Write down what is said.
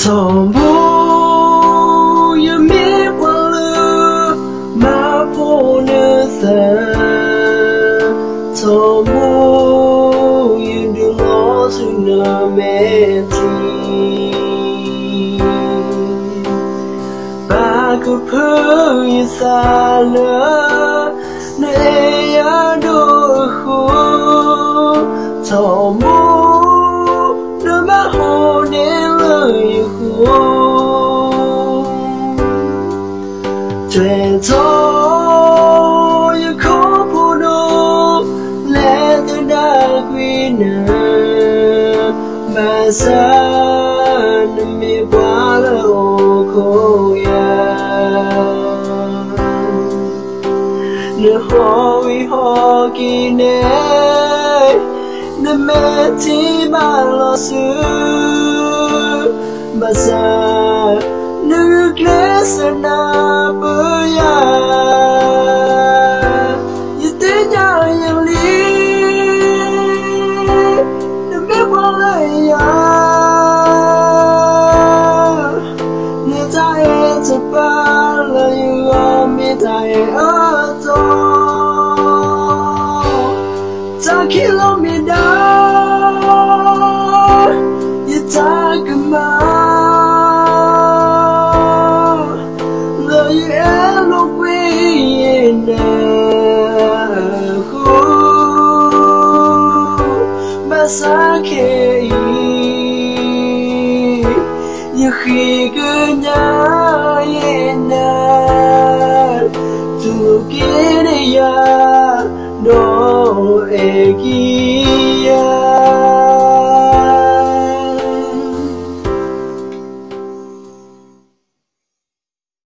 Thổ bố yêu mi qua lư mà bố nơ thơ thổ bố yêu đừng ngó sự nơ mẹ thi ba cứ phơ yêu xa lơ nơi á đôi khu thổ bố đôi má hồ nên lời khu chuyện gió yêu khó phụ đồ lẽ từ đã quy nợ mà xa nằm mê quá là ô khô ya nửa hoa kỳ nè nửa mẹ chỉ ba lo sư bà xa nửa ghé xa na bơ ya như thế nhà yang lý nửa mẹ qua lại ya nửa ta e ta ba là yêu ôm mi ta e ở đó ta khi lo mi đã như ta cứ mơ lời em lúc quê nè khu ba xa kề như khi cứ nhớ nè tu kia đây ya đồ e kia